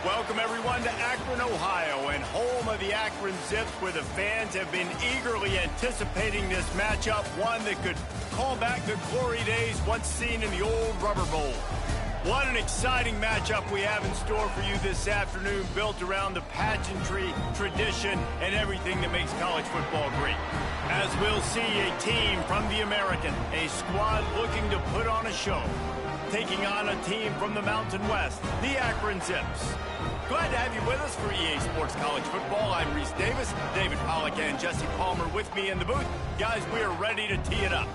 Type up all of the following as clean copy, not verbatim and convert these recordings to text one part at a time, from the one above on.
Welcome, everyone, to Akron, Ohio, and home of the Akron Zips, where the fans have been eagerly anticipating this matchup, one that could call back the glory days once seen in the old Rubber Bowl. What an exciting matchup we have in store for you this afternoon, built around the pageantry, tradition, and everything that makes college football great. As we'll see, a team from the American, a squad looking to put on a show, taking on a team from the Mountain West, the Akron Zips. Glad to have you with us for EA Sports College Football. I'm Reese Davis, David Pollack, and Jesse Palmer with me in the booth. Guys, we are ready to tee it up.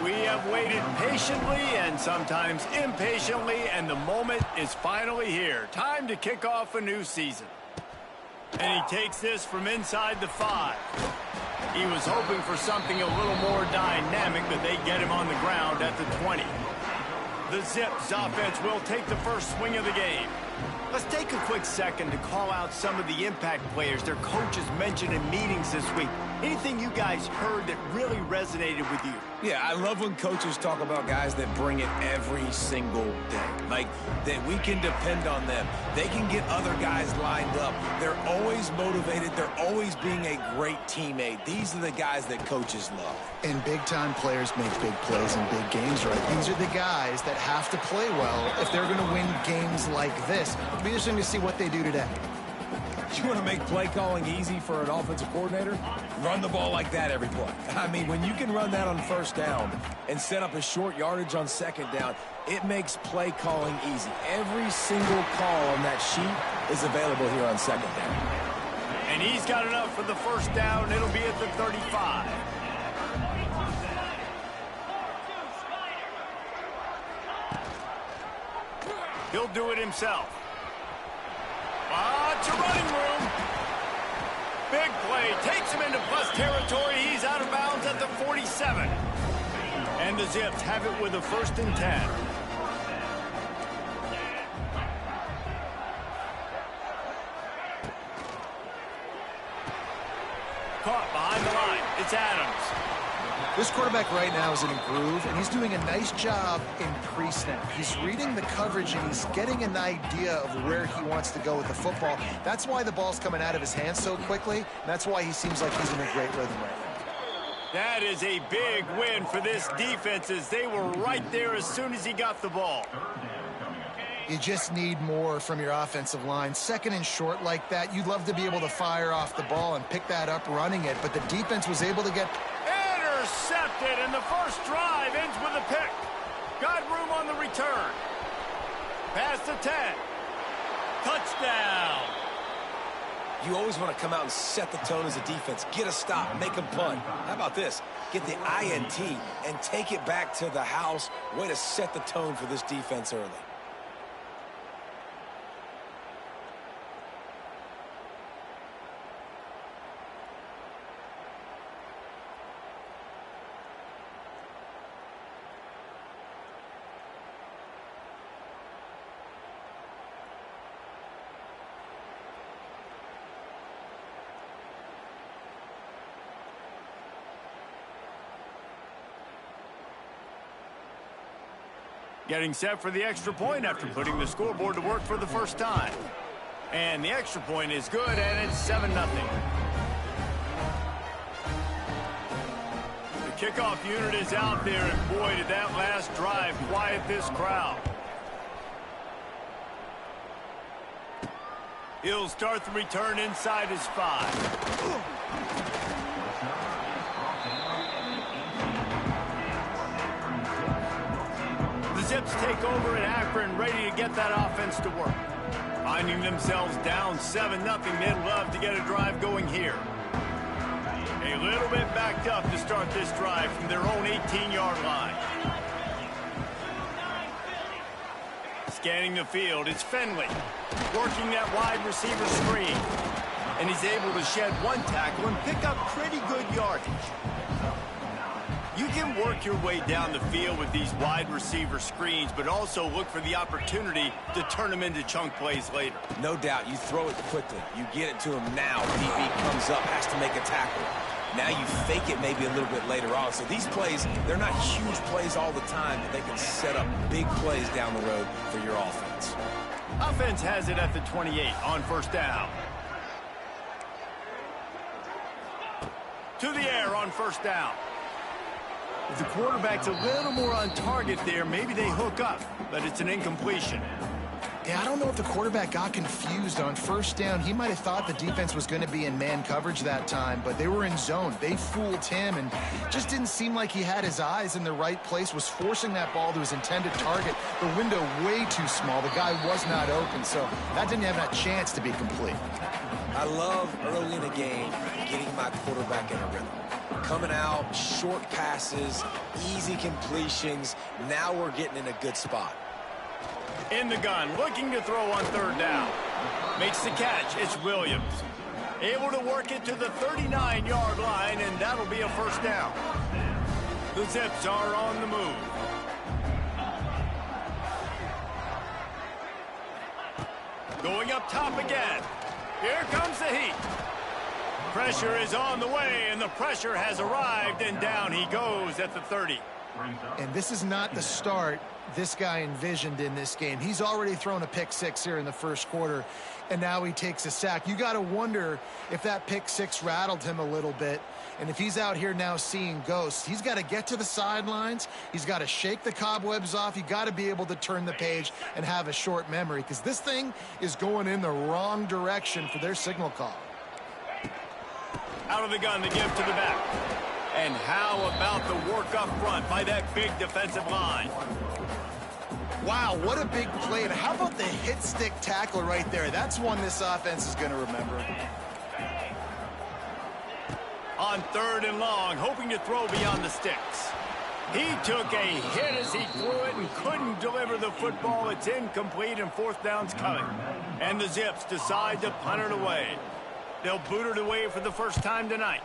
We have waited patiently and sometimes impatiently, and the moment is finally here. Time to kick off a new season. And he takes this from inside the 5. He was hoping for something a little more dynamic, but they get him on the ground at the 20. The Zips offense will take the first swing of the game. Let's take a quick second to call out some of the impact players their coaches mentioned in meetings this week. Anything you guys heard that really resonated with you? Yeah, I love when coaches talk about guys that bring it every single day. Like, that we can depend on them. They can get other guys lined up. They're always motivated. They're always being a great teammate. These are the guys that coaches love. And big-time players make big plays in big games, right? These are the guys that have to play well if they're going to win games like this. It'll be interesting to see what they do today. You want to make play calling easy for an offensive coordinator? Run the ball like that every play. I mean, when you can run that on first down and set up a short yardage on second down, it makes play calling easy. Every single call on that sheet is available here on second down. And he's got enough for the first down. It'll be at the 35. He'll do it himself. It's a running room. Big play. Takes him into plus territory. He's out of bounds at the 47. And the Zips have it with a 1st and 10. Caught behind the line. It's Adams. This quarterback right now is in a groove, and he's doing a nice job in pre-snap. He's reading the coverage, and he's getting an idea of where he wants to go with the football. That's why the ball's coming out of his hands so quickly, and that's why he seems like he's in a great rhythm right now. That is a big win for this defense, as they were right there as soon as he got the ball. You just need more from your offensive line. 2nd and short like that, you'd love to be able to fire off the ball and pick that up running it, but the defense was able to get... Intercepted, and the first drive ends with a pick. Got room on the return. Past the 10. Touchdown. You always want to come out and set the tone as a defense. Get a stop, make a punt. How about this? Get the INT and take it back to the house. Way to set the tone for this defense early. Getting set for the extra point after putting the scoreboard to work for the first time. And the extra point is good, and it's 7-0. The kickoff unit is out there, and boy, did that last drive quiet this crowd. He'll start the return inside his 5. Zips take over in Akron, ready to get that offense to work. Finding themselves down 7-0, they'd love to get a drive going here. A little bit backed up to start this drive from their own 18-yard line. Scanning the field, it's Finley, working that wide receiver screen. And he's able to shed one tackle and pick up pretty good yardage. You can work your way down the field with these wide receiver screens, but also look for the opportunity to turn them into chunk plays later. No doubt, you throw it quickly. You get it to him now. DB comes up, has to make a tackle. Now you fake it maybe a little bit later on. So these plays, they're not huge plays all the time, but they can set up big plays down the road for your offense. Offense has it at the 28 on first down. To the air on first down. If the quarterback's a little more on target there, maybe they hook up, but it's an incompletion. Yeah, I don't know if the quarterback got confused on first down. He might have thought the defense was going to be in man coverage that time, but they were in zone. They fooled him and just didn't seem like he had his eyes in the right place, was forcing that ball to his intended target. The window way too small. The guy was not open, so that didn't have a chance to be complete. I love early in a game getting my quarterback in a rhythm. Coming out, short passes, easy completions. Now we're getting in a good spot. In the gun, looking to throw on third down. Makes the catch. It's Williams. Able to work it to the 39-yard line, and that'll be a first down. The Zips are on the move. Going up top again. Here comes the heat. Pressure is on the way, and the pressure has arrived, and down he goes at the 30. And this is not the start this guy envisioned in this game. He's already thrown a pick six here in the first quarter, and now he takes a sack. You got to wonder if that pick six rattled him a little bit, and if he's out here now seeing ghosts, he's got to get to the sidelines. He's got to shake the cobwebs off. You got to be able to turn the page and have a short memory, because this thing is going in the wrong direction for their signal call. Out of the gun, the give to the back. And how about the work up front by that big defensive line? Wow, what a big play. And how about the hit stick tackle right there? That's one this offense is going to remember. On third and long, hoping to throw beyond the sticks. He took a hit as he threw it and couldn't deliver the football. It's incomplete, and fourth down's coming. And the Zips decide to punt it away. They'll boot it away for the first time tonight.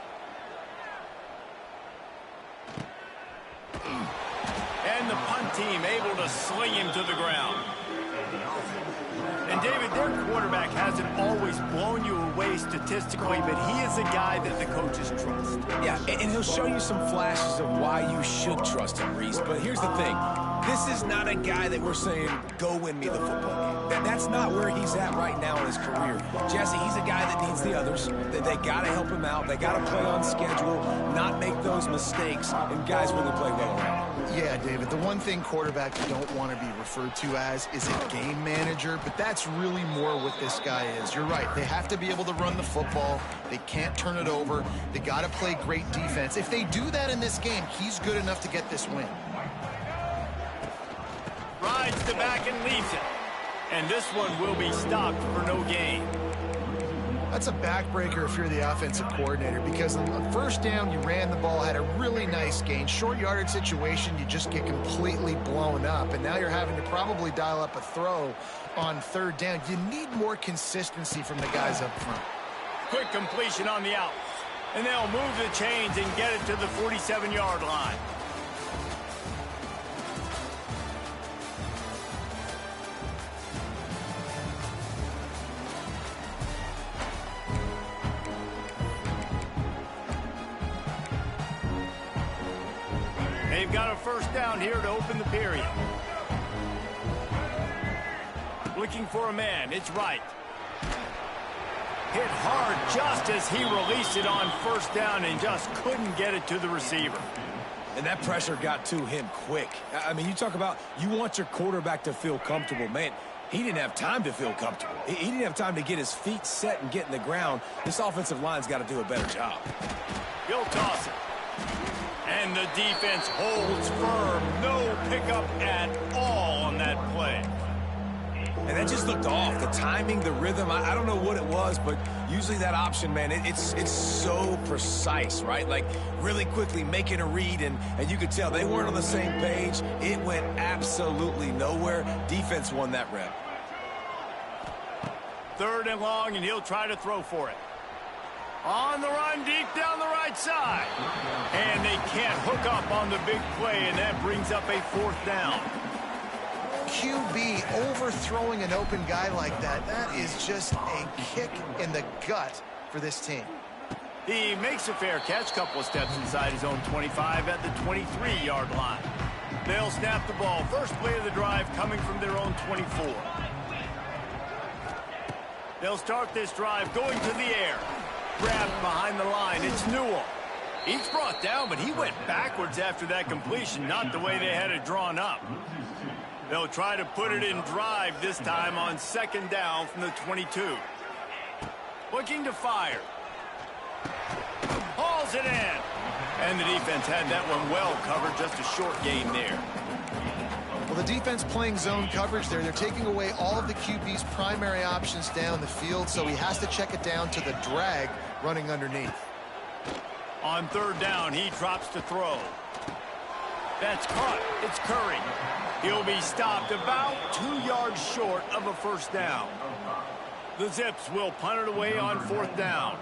And the punt team able to sling him to the ground. And David, their quarterback hasn't always blown you away statistically, but he is a guy that the coaches trust. Yeah, and he'll show you some flashes of why you should trust him, Reese. But here's the thing. This is not a guy that we're saying, go win me the football game. That's not where he's at right now in his career. Jesse, he's a guy that needs the others. They got to help him out. They got to play on schedule, not make those mistakes, and guys really play well around. Yeah, David, the one thing quarterbacks don't want to be referred to as is a game manager, but that's really more what this guy is. You're right. They have to be able to run the football. They can't turn it over. They got to play great defense. If they do that in this game, he's good enough to get this win. Rides the back and leaves it. And this one will be stopped for no gain. That's a backbreaker if you're the offensive coordinator, because on first down, you ran the ball, had a really nice gain. Short yardage situation, you just get completely blown up, and now you're having to probably dial up a throw on third down. You need more consistency from the guys up front. Quick completion on the out. And they'll move the chains and get it to the 47-yard line. They've got a first down here to open the period. Looking for a man. It's right. Hit hard just as he released it on first down and just couldn't get it to the receiver. And that pressure got to him quick. I mean, you talk about you want your quarterback to feel comfortable. Man, he didn't have time to feel comfortable. He didn't have time to get his feet set and get in the ground. This offensive line's got to do a better job. He'll toss it. And the defense holds firm. No pickup at all on that play. And that just looked off. The timing, the rhythm, I don't know what it was, but usually that option, man, it's so precise, right? Like really quickly making a read, and you could tell they weren't on the same page. It went absolutely nowhere. Defense won that rep. Third and long, and he'll try to throw for it. On the run, deep down the right side. And they can't hook up on the big play, and that brings up a fourth down. QB overthrowing an open guy like that, that is just a kick in the gut for this team. He makes a fair catch, couple of steps inside his own 25 at the 23-yard line. They'll snap the ball. First play of the drive coming from their own 24. They'll start this drive going to the air. Grabbed behind the line. It's Newell. He's brought down, but he went backwards after that completion, not the way they had it drawn up. They'll try to put it in drive this time on second down from the 22. Looking to fire. Hauls it in. And the defense had that one well covered, just a short gain there. Well, the defense playing zone coverage there. They're taking away all of the QB's primary options down the field, so he has to check it down to the drag running underneath. On third down, he drops to throw. That's caught. It's Curry. He'll be stopped about 2 yards short of a first down. The Zips will punt it away on fourth down.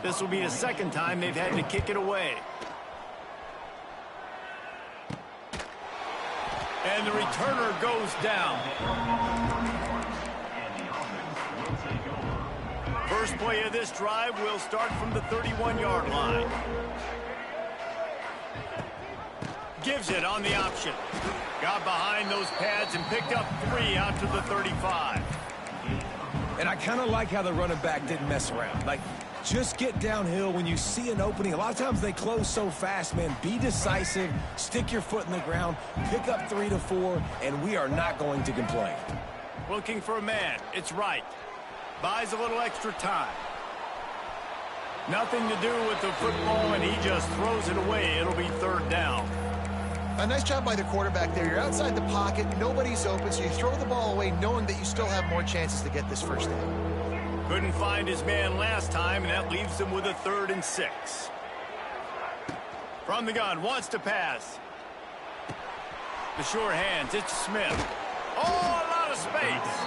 This will be the second time they've had to kick it away. And the returner goes down. First play of this drive will start from the 31-yard line. Gives it on the option. Got behind those pads and picked up 3 out to the 35. And I kind of like how the running back didn't mess around. Like, just get downhill when you see an opening. A lot of times they close so fast, man. Be decisive, stick your foot in the ground, pick up 3 to 4, and we are not going to complain. Looking for a man. It's right. Buys a little extra time. Nothing to do with the football, and he just throws it away. It'll be third down. A nice job by the quarterback there. You're outside the pocket. Nobody's open, so you throw the ball away knowing that you still have more chances to get this first down. Couldn't find his man last time, and that leaves him with a 3rd and 6. From the gun, wants to pass. The sure hands, it's Smith. Oh, a lot of space.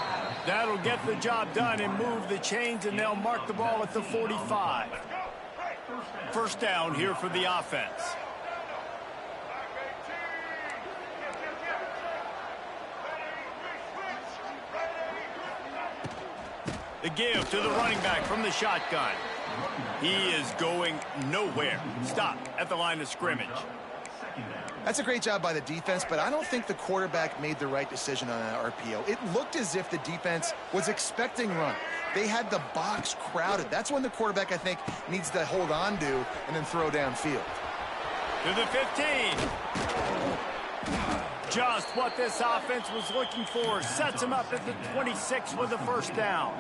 That'll get the job done and move the chains, and they'll mark the ball at the 45. First down here for the offense. The give to the running back from the shotgun. He is going nowhere. Stop at the line of scrimmage. That's a great job by the defense, but I don't think the quarterback made the right decision on that RPO. It looked as if the defense was expecting run. They had the box crowded. That's when the quarterback, I think, needs to hold on to and then throw downfield. To the 15. Just what this offense was looking for. Sets him up at the 26 with a first down.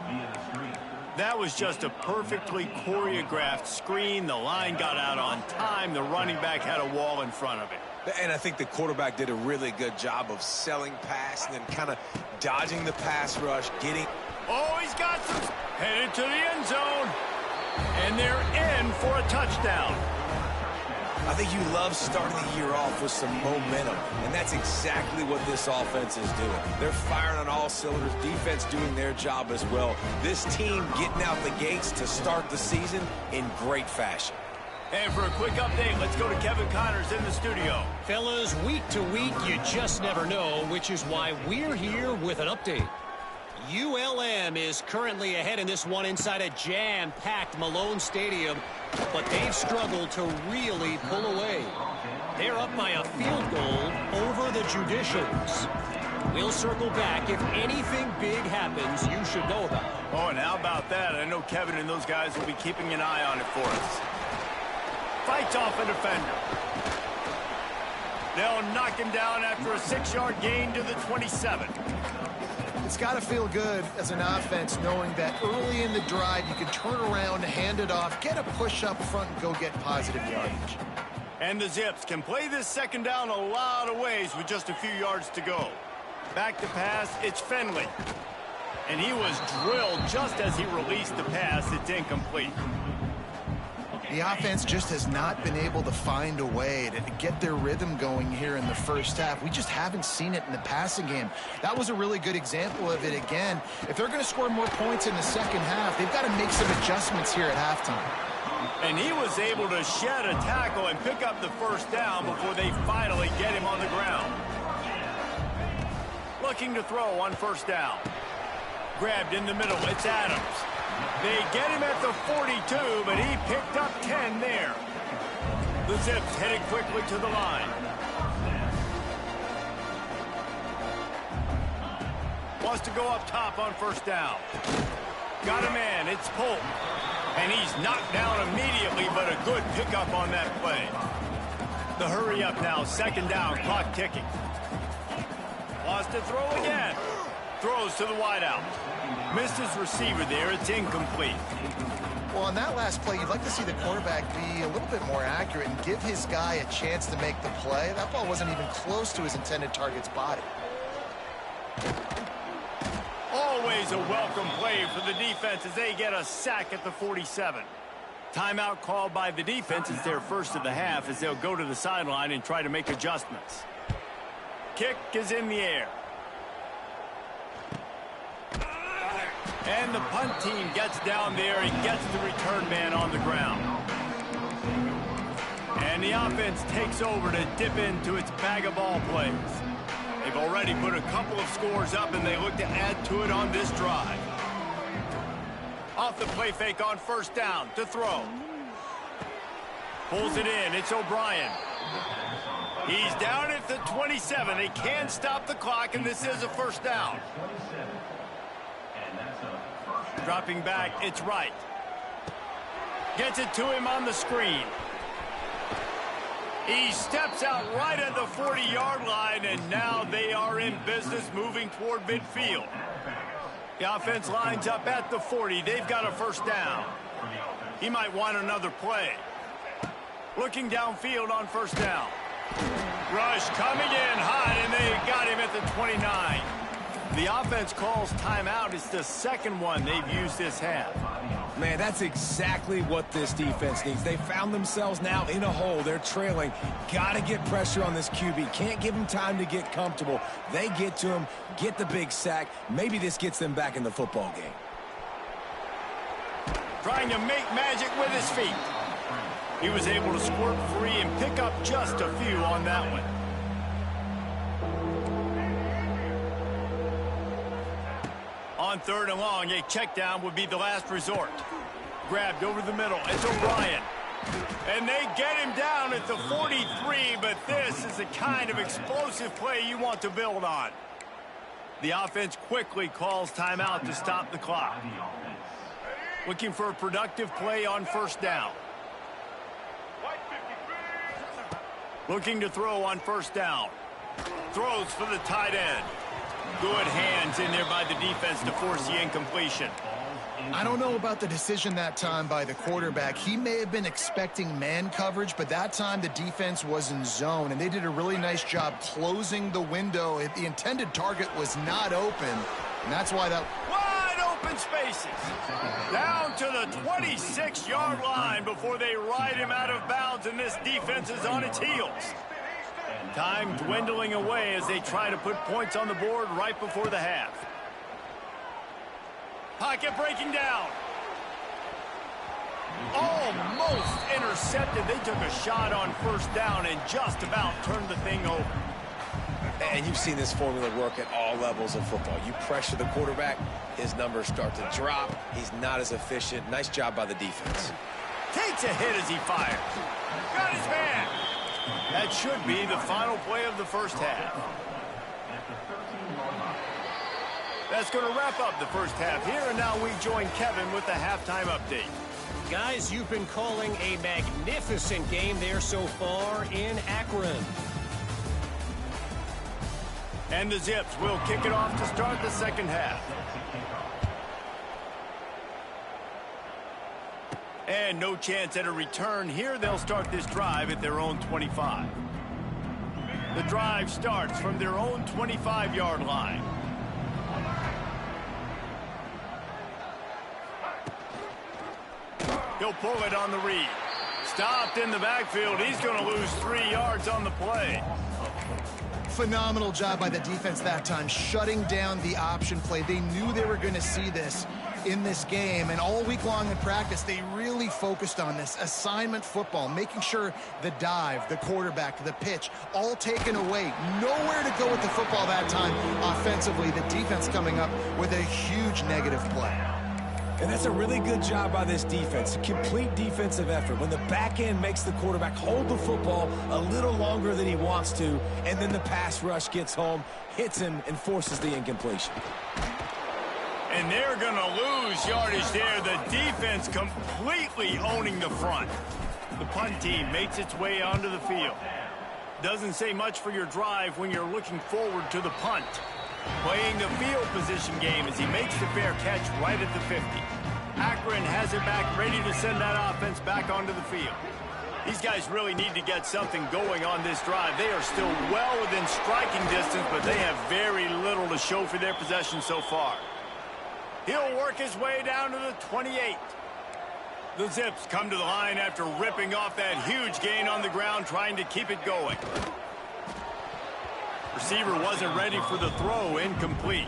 That was just a perfectly choreographed screen. The line got out on time. The running back had a wall in front of it. And I think the quarterback did a really good job of selling pass and then kind of dodging the pass rush, getting... Oh, he's got some... Headed to the end zone. And they're in for a touchdown. I think you love starting the year off with some momentum, and that's exactly what this offense is doing. They're firing on all cylinders, defense doing their job as well. This team getting out the gates to start the season in great fashion. And for a quick update, let's go to Kevin Connors in the studio. Fellas, week to week, you just never know, which is why we're here with an update. ULM is currently ahead in this one inside a jam-packed Malone Stadium, but they've struggled to really pull away. They're up by a field goal over the Judicials. We'll circle back. If anything big happens, you should know about it. Oh, and how about that? I know Kevin and those guys will be keeping an eye on it for us. Fights off a defender. They'll knock him down after a 6-yard gain to the 27. It's got to feel good as an offense knowing that early in the drive you can turn around, hand it off, get a push up front, and go get positive yardage. And the Zips can play this second down a lot of ways with just a few yards to go. Back to pass, it's Finley. And he was drilled just as he released the pass. It's incomplete. The offense just has not been able to find a way to get their rhythm going here in the first half. We just haven't seen it in the passing game. That was a really good example of it again. If they're going to score more points in the second half, they've got to make some adjustments here at halftime. And he was able to shed a tackle and pick up the first down before they finally get him on the ground. Looking to throw on first down. Grabbed in the middle. It's Adams. They get him at the 42, but he picked up 10 there. The Zips headed quickly to the line. Wants to go up top on first down. Got a man, it's Polk. And he's knocked down immediately, but a good pickup on that play. The hurry up now, second down, clock ticking. Wants to throw again. Throws to the wideout. Missed his receiver there, it's incomplete. Well, on that last play, you'd like to see the quarterback be a little bit more accurate and give his guy a chance to make the play. That ball wasn't even close to his intended target's body. Always a welcome play for the defense as they get a sack at the 47. Timeout called by the defense. It's their first of the half as they'll go to the sideline and try to make adjustments. Kick is in the air. And the punt team gets down there and gets the return man on the ground. And the offense takes over to dip into its bag of ball plays. They've already put a couple of scores up, and they look to add to it on this drive. Off the play fake on first down to throw. Pulls it in. It's O'Brien. He's down at the 27. They can't stop the clock, and this is a first down. Dropping back, it's Wright. Gets it to him on the screen. He steps out right at the 40-yard line, and now they are in business moving toward midfield. The offense lines up at the 40. They've got a first down. He might want another play. Looking downfield on first down. Rush coming in hot, and they got him at the 29. The offense calls timeout. It's the second one they've used this half. Man, that's exactly what this defense needs. They found themselves now in a hole. They're trailing. Got to get pressure on this QB. Can't give him time to get comfortable. They get to him, get the big sack. Maybe this gets them back in the football game. Trying to make magic with his feet. He was able to squirt free and pick up just a few on that one. On third and long, a check down would be the last resort. Grabbed over the middle. It's O'Brien. And they get him down at the 43, but this is the kind of explosive play you want to build on. The offense quickly calls timeout to stop the clock. Looking for a productive play on first down. Looking to throw on first down. Throws for the tight end. Good hands in there by the defense to force the incompletion. I don't know about the decision that time by the quarterback. He may have been expecting man coverage, but that time the defense was in zone, and they did a really nice job closing the window. The intended target was not open, and that's why that... Wide open spaces. Down to the 26-yard line before they ride him out of bounds, and this defense is on its heels. Time dwindling away as they try to put points on the board right before the half. Pocket breaking down. Almost intercepted. They took a shot on first down and just about turned the thing over. And you've seen this formula work at all levels of football. You pressure the quarterback, his numbers start to drop. He's not as efficient. Nice job by the defense. Takes a hit as he fires. Got his man. That should be the final play of the first half. That's going to wrap up the first half here, and now we join Kevin with the halftime update. Guys, you've been calling a magnificent game there so far in Akron. And the Zips will kick it off to start the second half. And no chance at a return here. They'll start this drive at their own 25. The drive starts from their own 25-yard line. He'll pull it on the read. Stopped in the backfield. He's going to lose 3 yards on the play. Phenomenal job by the defense that time, shutting down the option play. They knew they were going to see this in this game, and all week long in practice, they really focused on this assignment football, making sure the dive, the quarterback, the pitch, all taken away. Nowhere to go with the football that time offensively. The defense coming up with a huge negative play. And that's a really good job by this defense, a complete defensive effort. When the back end makes the quarterback hold the football a little longer than he wants to, and then the pass rush gets home, hits him, and forces the incompletion. And they're going to lose yardage there. The defense completely owning the front. The punt team makes its way onto the field. Doesn't say much for your drive when you're looking forward to the punt. Playing the field position game as he makes the fair catch right at the 50. Akron has it back, ready to send that offense back onto the field. These guys really need to get something going on this drive. They are still well within striking distance, but they have very little to show for their possession so far. He'll work his way down to the 28. The Zips come to the line after ripping off that huge gain on the ground, trying to keep it going. Receiver wasn't ready for the throw, incomplete.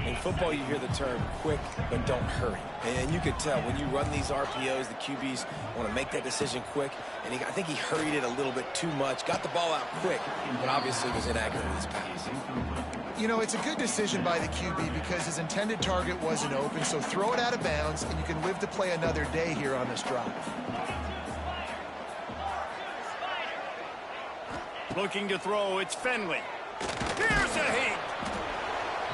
In football, you hear the term quick, but don't hurry. And you could tell when you run these RPOs, the QBs want to make that decision quick. And I think he hurried it a little bit too much, got the ball out quick, but obviously was inaccurate with his pass. You know, it's a good decision by the QB because his intended target wasn't open, so throw it out of bounds, and you can live to play another day here on this drive. Looking to throw, it's Finley. Here's a hit.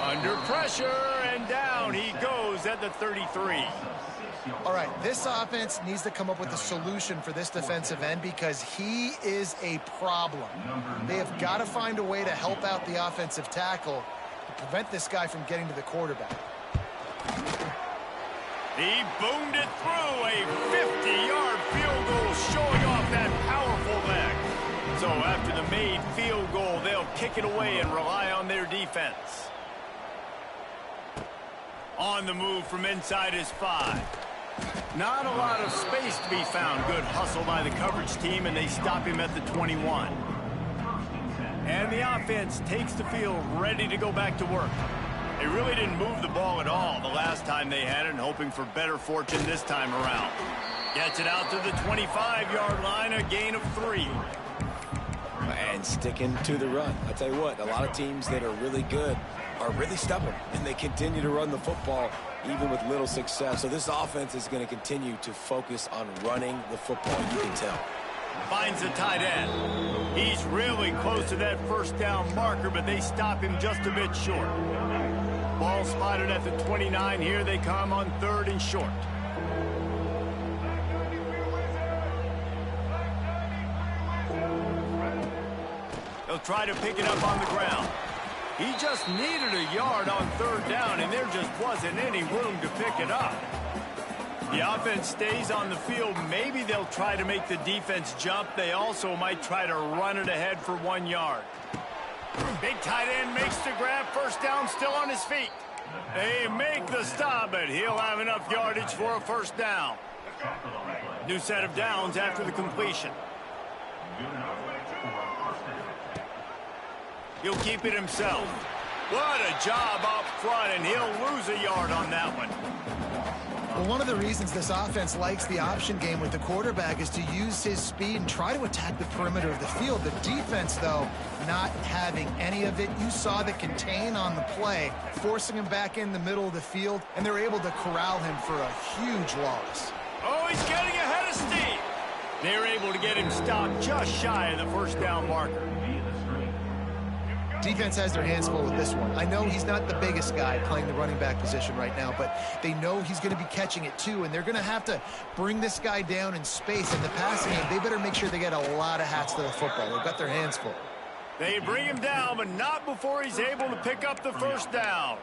Under pressure, and down he goes at the 33. All right, this offense needs to come up with a solution for this defensive end because he is a problem. They have got to find a way to help out the offensive tackle to prevent this guy from getting to the quarterback. He boomed it through a 50-yard field goal, showing off that powerful leg. So after the made field goal, they'll kick it away and rely on their defense. On the move from inside his 5. Not a lot of space to be found. Good hustle by the coverage team, and they stop him at the 21. And the offense takes the field ready to go back to work. They really didn't move the ball at all the last time they had it, and hoping for better fortune this time around. Gets it out to the 25-yard line, a gain of 3. And sticking to the run. I'll tell you what, a lot of teams that are really good are really stubborn, and they continue to run the football even with little success. So this offense is going to continue to focus on running the football, you can tell. Finds the tight end. He's really close to that first down marker, but they stop him just a bit short. Ball spotted at the 29. Here they come on 3rd and short. They'll try to pick it up on the ground. He just needed a yard on 3rd down, and there just wasn't any room to pick it up. The offense stays on the field. Maybe they'll try to make the defense jump. They also might try to run it ahead for 1 yard. Big tight end makes the grab. First down, still on his feet. They make the stop, but he'll have enough yardage for a first down. New set of downs after the completion. He'll keep it himself. What a job up front, and he'll lose a yard on that one. Well, one of the reasons this offense likes the option game with the quarterback is to use his speed and try to attack the perimeter of the field. The defense, though, not having any of it. You saw the contain on the play, forcing him back in the middle of the field, and they're able to corral him for a huge loss. Oh, he's getting ahead of steam. They're able to get him stopped just shy of the first down marker. Defense has their hands full with this one. I know he's not the biggest guy playing the running back position right now, but they know he's going to be catching it too, and they're going to have to bring this guy down in space. In the passing game, they better make sure they get a lot of hats to the football. They've got their hands full. They bring him down, but not before he's able to pick up the first down.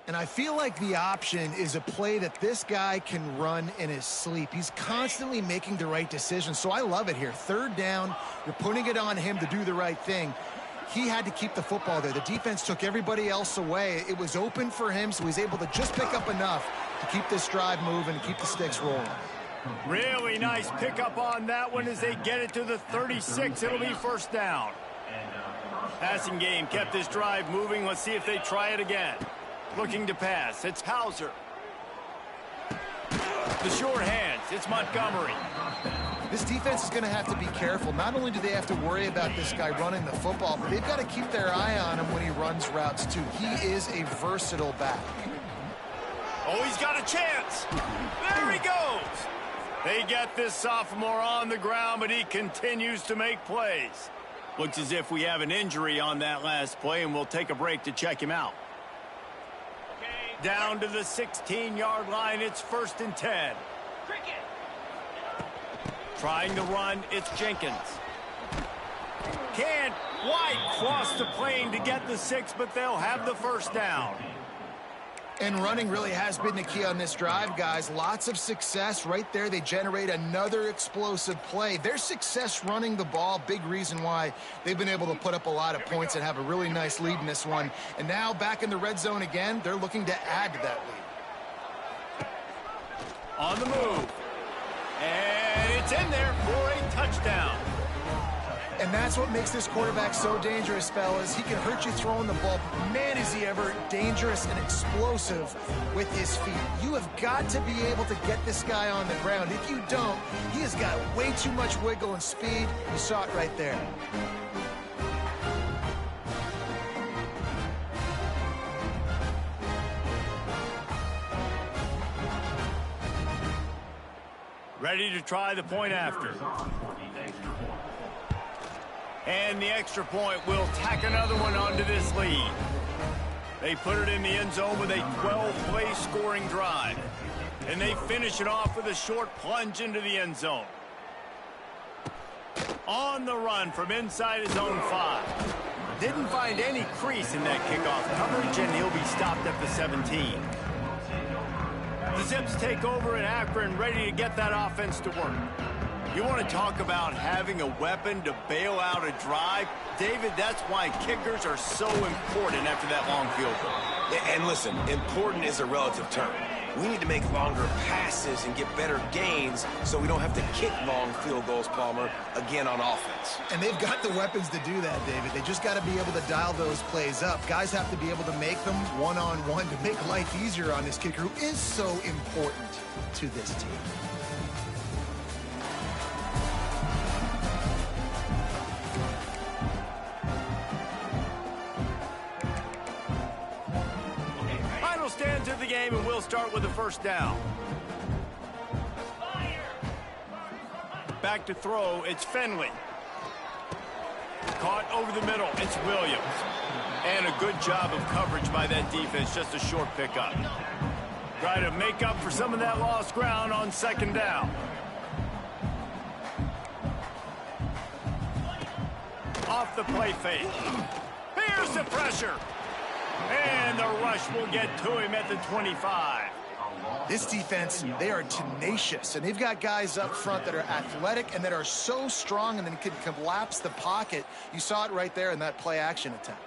And I feel like the option is a play that this guy can run in his sleep. He's constantly making the right decision, so I love it here. 3rd down, you're putting it on him to do the right thing. He had to keep the football there. The defense took everybody else away. It was open for him, so he's able to just pick up enough to keep this drive moving and keep the sticks rolling. Really nice pickup on that one as they get it to the 36. It'll be first down. Passing game kept this drive moving. Let's see if they try it again. Looking to pass. It's Hauser. The short hands. It's Montgomery. This defense is going to have to be careful. Not only do they have to worry about this guy running the football, but they've got to keep their eye on him when he runs routes too. He is a versatile back. Oh, he's got a chance. There he goes. They get this sophomore on the ground, but he continues to make plays. Looks as if we have an injury on that last play, and we'll take a break to check him out. Down to the 16-yard line, it's 1st and 10. Trying to run, it's Jenkins. Can't quite cross the plane to get the 6, but they'll have the first down. And running really has been the key on this drive, guys. Lots of success right there. They generate another explosive play. Their success running the ball, big reason why they've been able to put up a lot of points and have a really nice lead in this one. And now back in the red zone again, they're looking to add to that lead. On the move. And it's in there for a touchdown. And that's what makes this quarterback so dangerous, fellas. He can hurt you throwing the ball. Man, is he ever dangerous and explosive with his feet. You have got to be able to get this guy on the ground. If you don't, he has got way too much wiggle and speed. You saw it right there. Ready to try the point after. And the extra point will tack another one onto this lead. They put it in the end zone with a 12-play scoring drive. And they finish it off with a short plunge into the end zone. On the run from inside his own 5. Didn't find any crease in that kickoff coverage, and he'll be stopped at the 17. The Zips take over in Akron, ready to get that offense to work. You want to talk about having a weapon to bail out a drive? David, that's why kickers are so important after that long field goal. And listen, important is a relative term. We need to make longer passes and get better gains so we don't have to kick long field goals, Palmer, again on offense. And they've got the weapons to do that, David. They just got to be able to dial those plays up. Guys have to be able to make them one-on-one to make life easier on this kicker who is so important to this team. Stands of the game, and we'll start with the first down. Back to throw, it's Finley. Caught over the middle, it's Williams. And a good job of coverage by that defense, just a short pickup. Try to make up for some of that lost ground on 2nd down. Off the play fake. Here's the pressure. And the rush will get to him at the 25. This defense, they are tenacious, and they've got guys up front that are athletic and that are so strong and then can collapse the pocket. You saw it right there in that play-action attempt.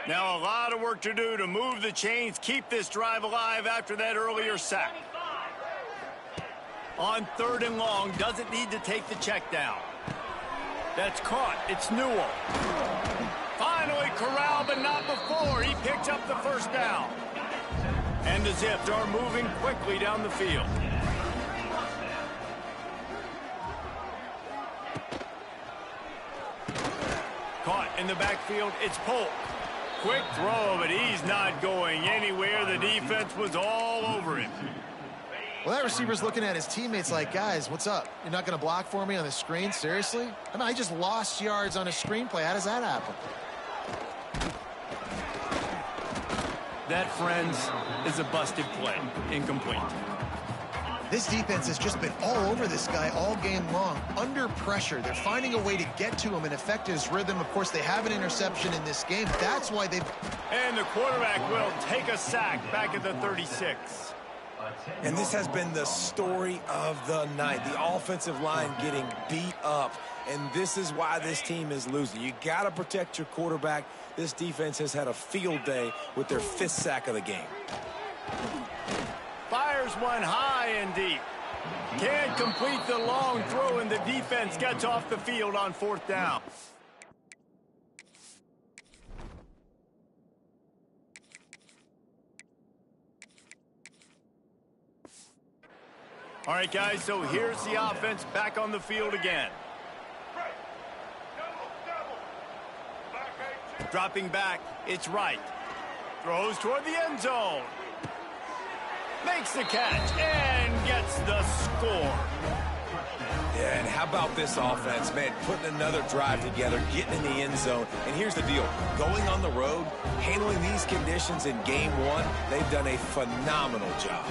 Now a lot of work to do to move the chains, keep this drive alive after that earlier sack. On 3rd and long, doesn't need to take the check down. That's caught. It's Newell. Finally corralled, but not before. He picks up the first down. And the Zips are moving quickly down the field. Caught in the backfield. It's Polk. Quick throw, but he's not going anywhere. The defense was all over him. Well, that receiver's looking at his teammates like, guys, what's up? You're not going to block for me on the screen? Seriously? I mean, I just lost yards on a screenplay. How does that happen? That, friends, is a busted play. Incomplete. This defense has just been all over this guy all game long. Under pressure. They're finding a way to get to him and affect his rhythm. Of course, they have an interception in this game. That's why they've... And the quarterback will take a sack back at the 36. And this has been the story of the night. The offensive line getting beat up. And this is why this team is losing. You got to protect your quarterback. This defense has had a field day with their 5th sack of the game. Fires one high and deep. Can't complete the long throw, and the defense gets off the field on 4th down. All right, guys, so here's the offense back on the field again. Dropping back, it's right. Throws toward the end zone. Makes the catch and gets the score. Yeah, and how about this offense, man, putting another drive together, getting in the end zone. And here's the deal. Going on the road, handling these conditions in game 1, they've done a phenomenal job.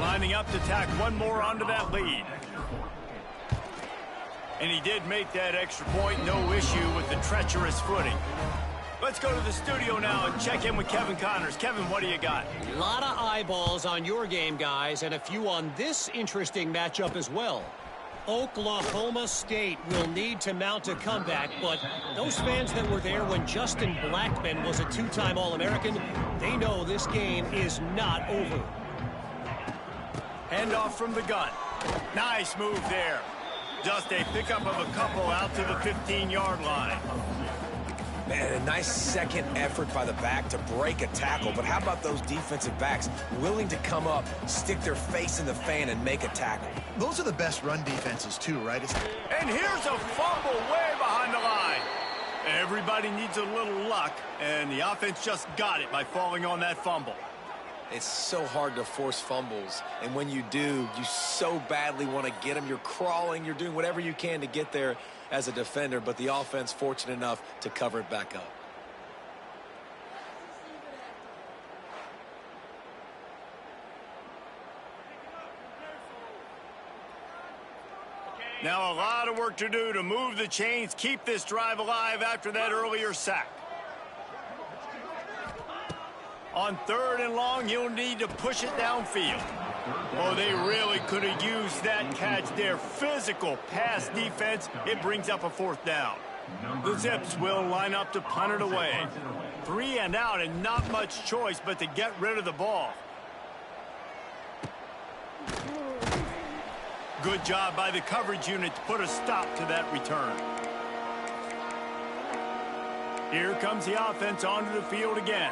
Lining up to tack one more onto that lead. And he did make that extra point, no issue with the treacherous footing. Let's go to the studio now and check in with Kevin Connors. Kevin, what do you got? A lot of eyeballs on your game, guys, and a few on this interesting matchup as well. Oklahoma State will need to mount a comeback, but those fans that were there when Justin Blackmon was a 2-time All-American, they know this game is not over. Handoff from the gun. Nice move there. Just a pickup of a couple out to the 15-yard line. Man, a nice second effort by the back to break a tackle. But how about those defensive backs willing to come up, stick their face in the fan, and make a tackle? Those are the best run defenses, too, right? And here's a fumble way behind the line. Everybody needs a little luck, and the offense just got it by falling on that fumble. It's so hard to force fumbles, and when you do, you so badly want to get them. You're crawling, you're doing whatever you can to get there as a defender, but the offense fortunate enough to cover it back up. Now a lot of work to do to move the chains, keep this drive alive after that earlier sack. On 3rd and long, you'll need to push it downfield. Oh, they really could have used that catch there. Physical pass defense. It brings up a 4th down. The Zips will line up to punt it away. 3 and out, and not much choice but to get rid of the ball. Good job by the coverage unit to put a stop to that return. Here comes the offense onto the field again.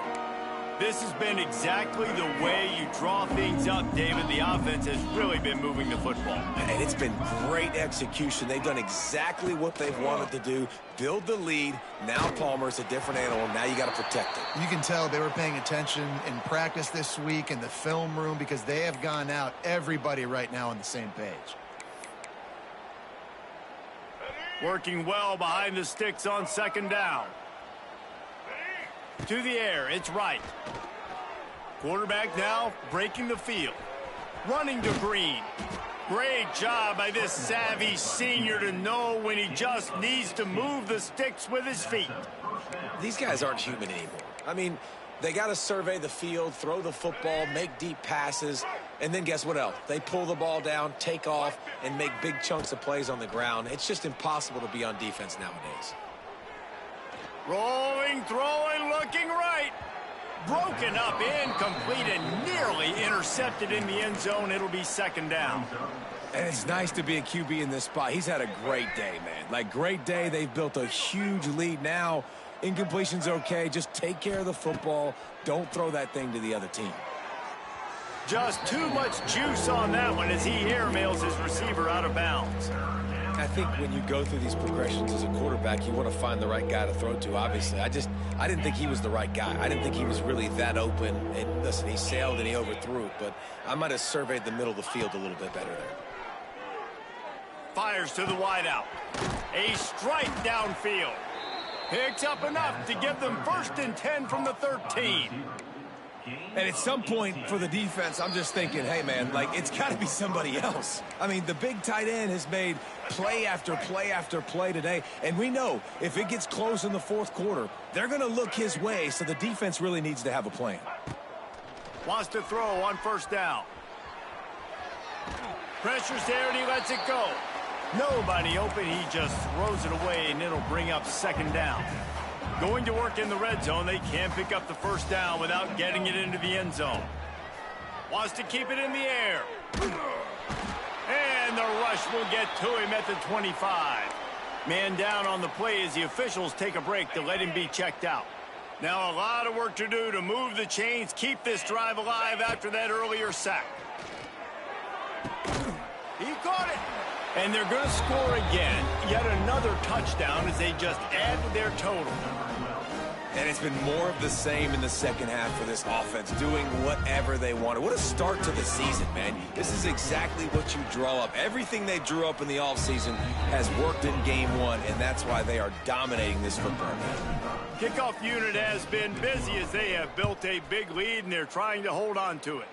This has been exactly the way you draw things up, David. The offense has really been moving the football. And it's been great execution. They've done exactly what they've wanted to do. Build the lead. Now Palmer's a different animal. Now you got to protect it. You can tell they were paying attention in practice this week in the film room because they have gone out, everybody right now on the same page. Working well behind the sticks on 2nd down. To the air, it's right. Quarterback now breaking the field. Running to Green. Great job by this savvy senior to know when he just needs to move the sticks with his feet. These guys aren't human anymore. I mean, they got to survey the field, throw the football, make deep passes, and then guess what else? They pull the ball down, take off, and make big chunks of plays on the ground. It's just impossible to be on defense nowadays. Rolling, throwing, looking right. Broken up, incomplete, and nearly intercepted in the end zone. It'll be 2nd down. And it's nice to be a QB in this spot. He's had a great day, man. Like, great day. They've built a huge lead now. Incompletion's okay. Just take care of the football. Don't throw that thing to the other team. Just too much juice on that one as he airmails his receiver out of bounds. I think when you go through these progressions as a quarterback, you want to find the right guy to throw to, obviously. I didn't think he was the right guy. I didn't think he was really that open. And listen, he sailed and he overthrew it, but I might have surveyed the middle of the field a little bit better there. Fires to the wideout. A strike downfield. Picks up enough to give them 1st and 10 from the 13. And at some point for the defense, I'm just thinking, hey, man, like, it's got to be somebody else. I mean, the big tight end has made play after play after play today. And we know if it gets close in the 4th quarter, they're going to look his way, so the defense really needs to have a plan. Wants to throw on 1st down. Pressure's there, and he lets it go. Nobody open. He just throws it away, and it'll bring up second down. Going to work in the red zone. They can't pick up the first down without getting it into the end zone. Wants to keep it in the air. And the rush will get to him at the 25. Man down on the play as the officials take a break to let him be checked out. Now a lot of work to do to move the chains, keep this drive alive after that earlier sack. He caught it. And they're going to score again. Yet another touchdown as they just add to their total. And it's been more of the same in the second half for this offense, doing whatever they wanted. What a start to the season, man. This is exactly what you draw up. Everything they drew up in the offseason has worked in game one, and that's why they are dominating this football game. Kickoff unit has been busy as they have built a big lead, and they're trying to hold on to it.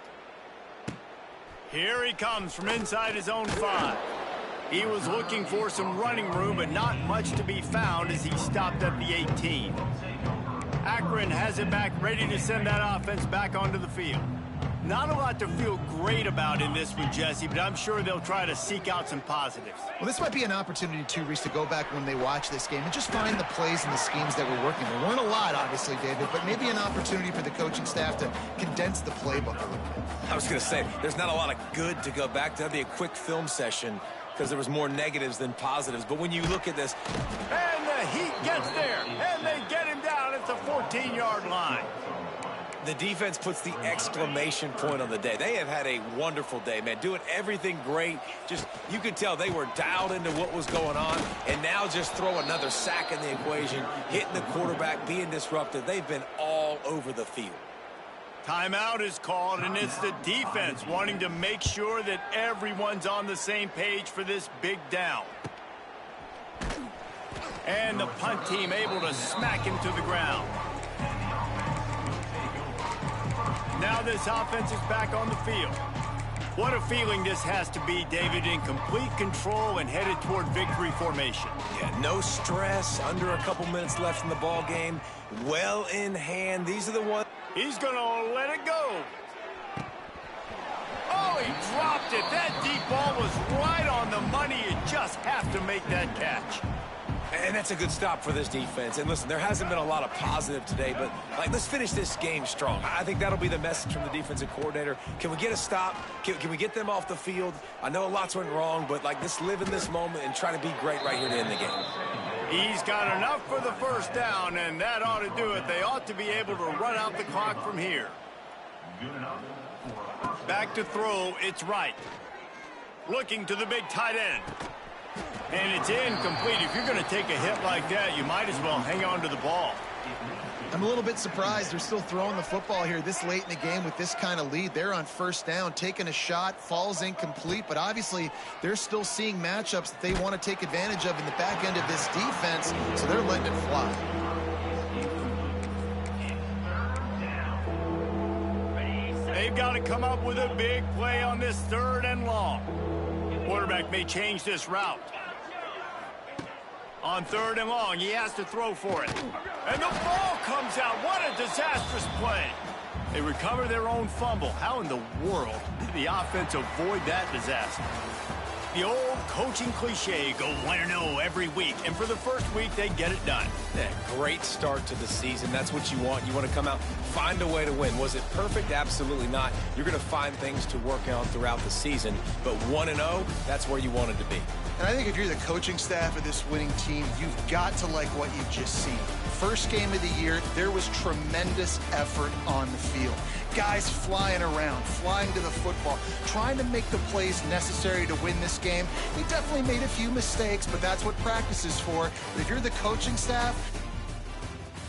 Here he comes from inside his own 5. He was looking for some running room, but not much to be found as he stopped at the 18. Akron has it back, ready to send that offense back onto the field. Not a lot to feel great about in this one, Jesse, but I'm sure they'll try to seek out some positives. Well, this might be an opportunity, too, Reese, to go back when they watch this game and just find the plays and the schemes that were working. There weren't a lot, obviously, David, but maybe an opportunity for the coaching staff to condense the playbook a little bit. I was going to say, there's not a lot of good to go back to. That'd be a quick film session because there was more negatives than positives. But when you look at this... And the Heat gets there, and they get him down at the 14-yard line. The defense puts the exclamation point on the day. They have had a wonderful day, man, doing everything great. Just, you could tell they were dialed into what was going on, and now just throw another sack in the equation, hitting the quarterback, being disruptive. They've been all over the field. Timeout is called, and it's the defense wanting to make sure that everyone's on the same page for this big down. And the punt team able to smack him to the ground. Now this offense is back on the field. What a feeling this has to be, David, in complete control and headed toward victory formation. Yeah, no stress, under a couple minutes left in the ball game. Well in hand. These are the ones. He's going to let it go. Oh, he dropped it. That deep ball was right on the money. You just have to make that catch. And that's a good stop for this defense. And listen, there hasn't been a lot of positive today, but let's finish this game strong. I think that'll be the message from the defensive coordinator. Can we get a stop? Can we get them off the field? I know lots went wrong, but just live in this moment and try to be great right here to end the game. He's got enough for the first down, and that ought to do it. They ought to be able to run out the clock from here. Back to throw, it's right. Looking to the big tight end. And it's incomplete. If you're going to take a hit like that, you might as well hang on to the ball. I'm a little bit surprised they're still throwing the football here this late in the game with this kind of lead. They're on first down, taking a shot, falls incomplete, but obviously they're still seeing matchups that they want to take advantage of in the back end of this defense, so they're letting it fly. They've got to come up with a big play on this 3rd and long. Quarterback may change this route. On 3rd and long, he has to throw for it. And the ball comes out. What a disastrous play. They recover their own fumble. How in the world did the offense avoid that disaster? The old coaching cliche, go 1-0 every week. And for the first week, they get it done. Yeah, great start to the season. That's what you want. You want to come out, find a way to win. Was it perfect? Absolutely not. You're going to find things to work on throughout the season. But 1-0, that's where you wanted to be. And I think if you're the coaching staff of this winning team, you've got to like what you've just seen. First game of the year, there was tremendous effort on the field. Guys flying around, flying to the football, trying to make the plays necessary to win this game. He definitely made a few mistakes, but that's what practice is for. But if you're the coaching staff,